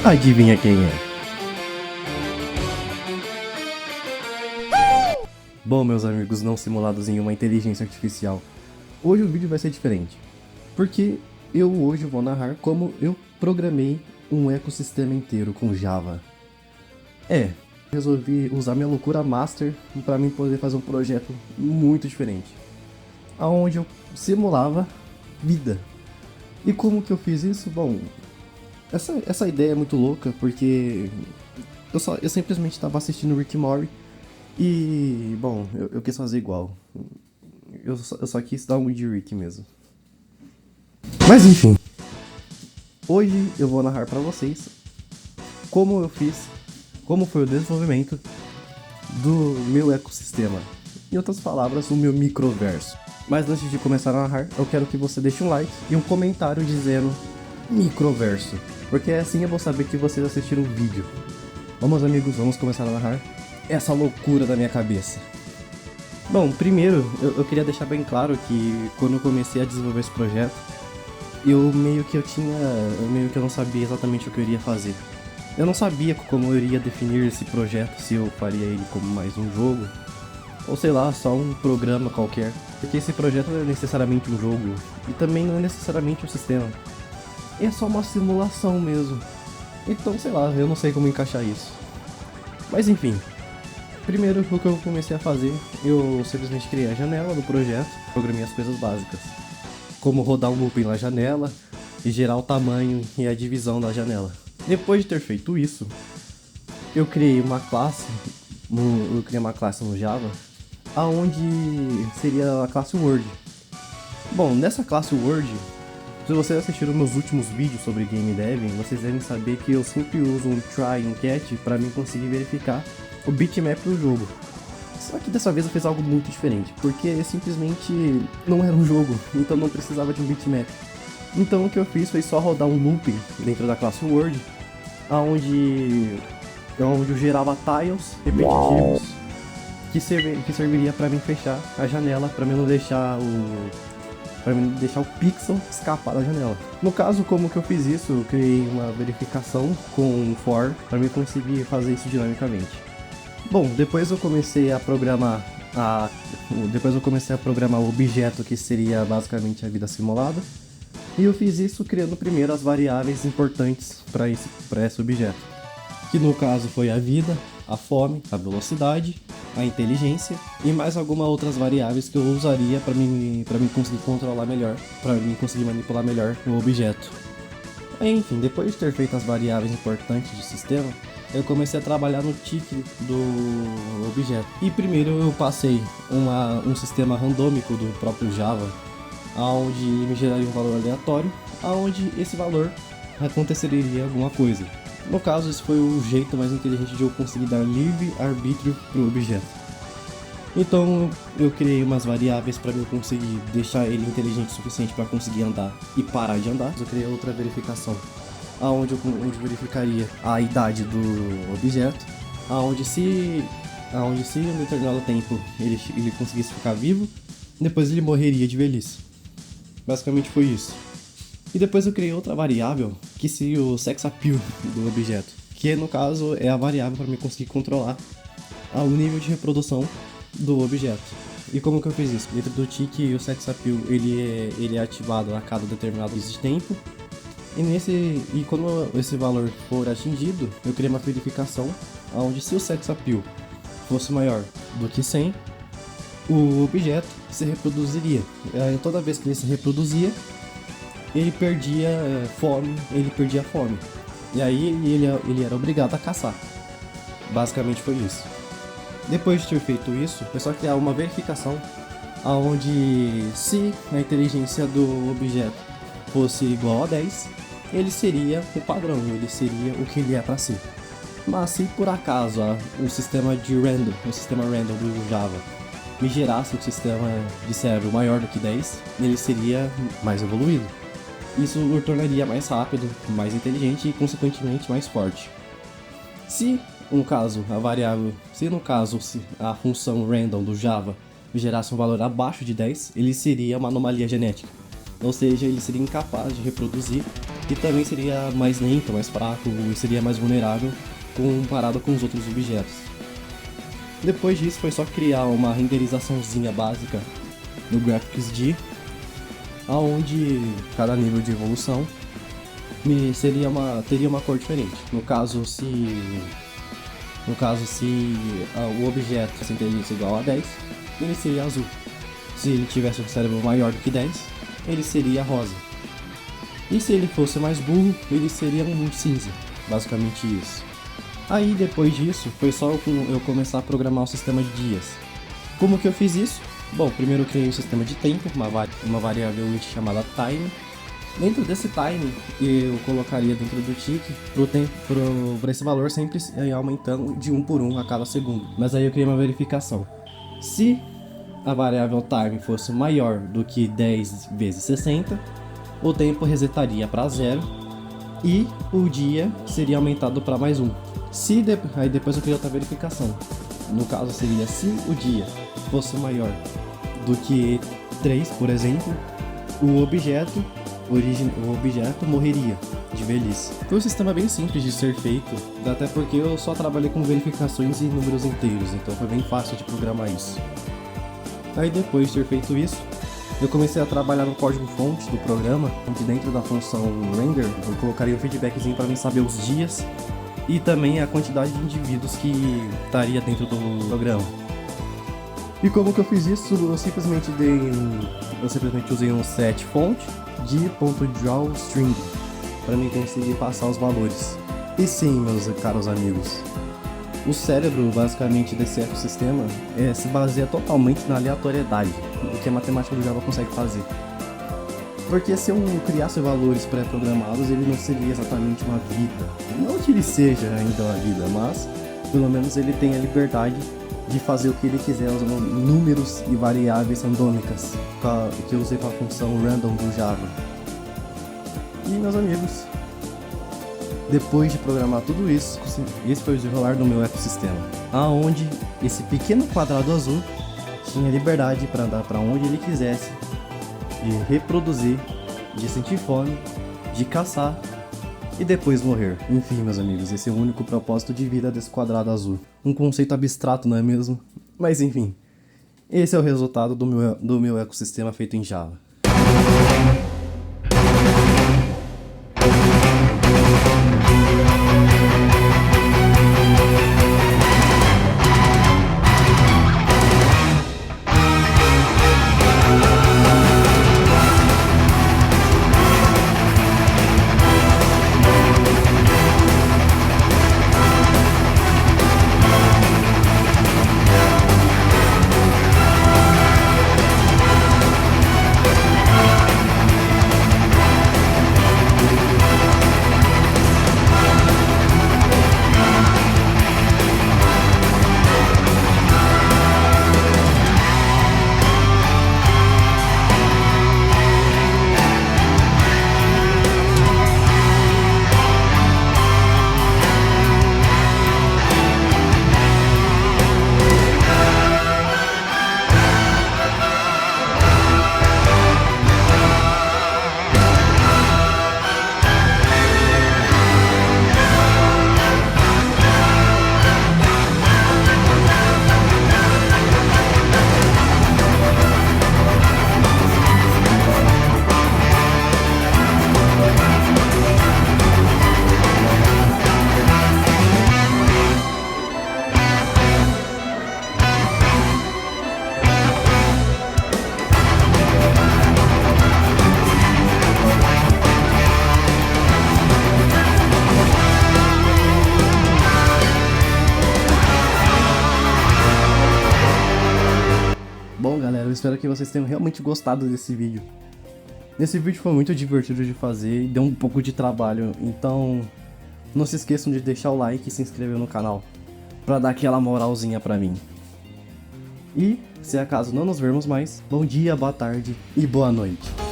Adivinha quem é? Bom, meus amigos não simulados em uma inteligência artificial, hoje o vídeo vai ser diferente, porque eu hoje vou narrar como eu programei um ecossistema inteiro com Java. Resolvi usar minha loucura master para mim poder fazer um projeto muito diferente, aonde eu simulava vida. E como que eu fiz isso? Bom, essa ideia é muito louca, porque eu simplesmente estava assistindo Rick and Morty e, bom, eu quis fazer igual. Eu só quis dar um de Rick mesmo. Mas enfim, hoje eu vou narrar pra vocês como eu fiz, como foi o desenvolvimento do meu ecossistema. Em outras palavras, o meu microverso. Mas antes de começar a narrar, eu quero que você deixe um like e um comentário dizendo microverso, porque assim eu vou saber que vocês assistiram o vídeo. Vamos, amigos, vamos começar a narrar essa loucura da minha cabeça. Bom, primeiro eu queria deixar bem claro que quando eu comecei a desenvolver esse projeto, eu meio que eu não sabia exatamente o que eu iria fazer. Eu não sabia como eu iria definir esse projeto, se eu faria ele como mais um jogo, ou sei lá, só um programa qualquer. Porque esse projeto não é necessariamente um jogo, e também não é necessariamente um sistema. É só uma simulação mesmo. Então, sei lá, eu não sei como encaixar isso. Mas enfim, primeiro o que eu comecei a fazer, eu simplesmente criei a janela do projeto, programei as coisas básicas. Como rodar um looping na janela, e gerar o tamanho e a divisão da janela. Depois de ter feito isso, eu criei uma classe no Java, aonde seria a classe Word. Bom, nessa classe Word, se vocês assistiram meus últimos vídeos sobre game deving, vocês devem saber que eu sempre uso um try e um catch para mim conseguir verificar o bitmap do jogo. Só que dessa vez eu fiz algo muito diferente, porque simplesmente não era um jogo, então não precisava de um bitmap. Então o que eu fiz foi só rodar um looping dentro da classe Word, onde eu gerava tiles repetitivos que serviria para mim fechar a janela, para mim não deixar o pixel escapar da janela. No caso, como que eu fiz isso? Eu criei uma verificação com um for para mim conseguir fazer isso dinamicamente. Bom, depois eu comecei a programar o objeto, que seria basicamente a vida simulada. E eu fiz isso criando primeiro as variáveis importantes para esse objeto, que no caso foi a vida, a fome, a velocidade, a inteligência e mais algumas outras variáveis que eu usaria para mim conseguir controlar melhor, para mim conseguir manipular melhor o objeto. Enfim, depois de ter feito as variáveis importantes do sistema, eu comecei a trabalhar no tick do objeto. E primeiro eu passei um sistema randômico do próprio Java, onde me geraria um valor aleatório, onde esse valor aconteceria alguma coisa. No caso, esse foi o jeito mais inteligente de eu conseguir dar livre arbítrio para o objeto. Então eu criei umas variáveis para eu conseguir deixar ele inteligente o suficiente para conseguir andar e parar de andar. Eu criei outra verificação, onde eu verificaria a idade do objeto, onde se em um determinado tempo ele conseguisse ficar vivo, depois ele morreria de velhice. Basicamente foi isso. E depois eu criei outra variável, que seria o sex appeal do objeto, que no caso é a variável para me conseguir controlar o nível de reprodução do objeto. E como que eu fiz isso? Dentro do tick, o sex appeal ele é ativado a cada determinado tempo. E quando esse valor for atingido, eu criei uma verificação onde, se o sex appeal fosse maior do que 100, o objeto se reproduziria. Toda vez que ele se reproduzia, ele perdia fome. E aí ele era obrigado a caçar. Basicamente foi isso. Depois de ter feito isso, foi só criar uma verificação onde, se a inteligência do objeto fosse igual a 10, ele seria o padrão, ele seria o que ele é para ser. Mas se por acaso o sistema random do Java me gerasse um sistema de cérebro maior do que 10, ele seria mais evoluído. Isso o tornaria mais rápido, mais inteligente e consequentemente mais forte. Se a função random do Java gerasse um valor abaixo de 10, ele seria uma anomalia genética. Ou seja, ele seria incapaz de reproduzir e também seria mais lento, mais fraco e seria mais vulnerável comparado com os outros objetos. Depois disso foi só criar uma renderizaçãozinha básica no Graphics-D, aonde cada nível de evolução teria uma cor diferente. No caso, se o objeto se inteligência igual a 10, ele seria azul. Se ele tivesse um cérebro maior do que 10, ele seria rosa. E se ele fosse mais burro, ele seria um cinza. Basicamente isso. Aí depois disso, foi só eu começar a programar o sistema de dias. Como que eu fiz isso? Bom, primeiro eu criei um sistema de tempo, uma variável chamada time. Dentro desse time, eu colocaria dentro do tick para esse valor sempre aumentando de 1 por 1 a cada segundo. Mas aí eu criei uma verificação. Se a variável time fosse maior do que 10 vezes 60, o tempo resetaria para 0 e o dia seria aumentado para mais 1. Aí depois eu criei outra verificação. No caso seria se o dia fosse maior do que 3, por exemplo, o objeto morreria de velhice. Foi um sistema bem simples de ser feito, até porque eu só trabalhei com verificações e números inteiros, então foi bem fácil de programar isso. Aí depois de ter feito isso, eu comecei a trabalhar no código-fonte do programa, onde dentro da função render eu colocaria um feedbackzinho para mim saber os dias e também a quantidade de indivíduos que estaria dentro do programa. E como que eu fiz isso? Eu simplesmente usei um set fonte de .drawString para mim conseguir passar os valores. E sim, meus caros amigos, o cérebro basicamente desse ecossistema se baseia totalmente na aleatoriedade, o que a matemática do Java consegue fazer. Porque se eu criasse valores pré-programados, ele não seria exatamente uma vida. Não que ele seja ainda uma vida, mas pelo menos ele tem a liberdade de fazer o que ele quiser usando números e variáveis randômicas que eu usei para a função random do Java. E meus amigos, depois de programar tudo isso, esse foi o desenrolar do meu ecossistema, aonde esse pequeno quadrado azul tinha liberdade para andar para onde ele quisesse, de reproduzir, de sentir fome, de caçar e depois morrer. Enfim, meus amigos, esse é o único propósito de vida desse quadrado azul. Um conceito abstrato, não é mesmo? Mas enfim, esse é o resultado do meu ecossistema feito em Java. Bom, galera, eu espero que vocês tenham realmente gostado desse vídeo. Esse vídeo foi muito divertido de fazer e deu um pouco de trabalho, então não se esqueçam de deixar o like e se inscrever no canal, pra dar aquela moralzinha pra mim. E, se acaso não nos vermos mais, bom dia, boa tarde e boa noite.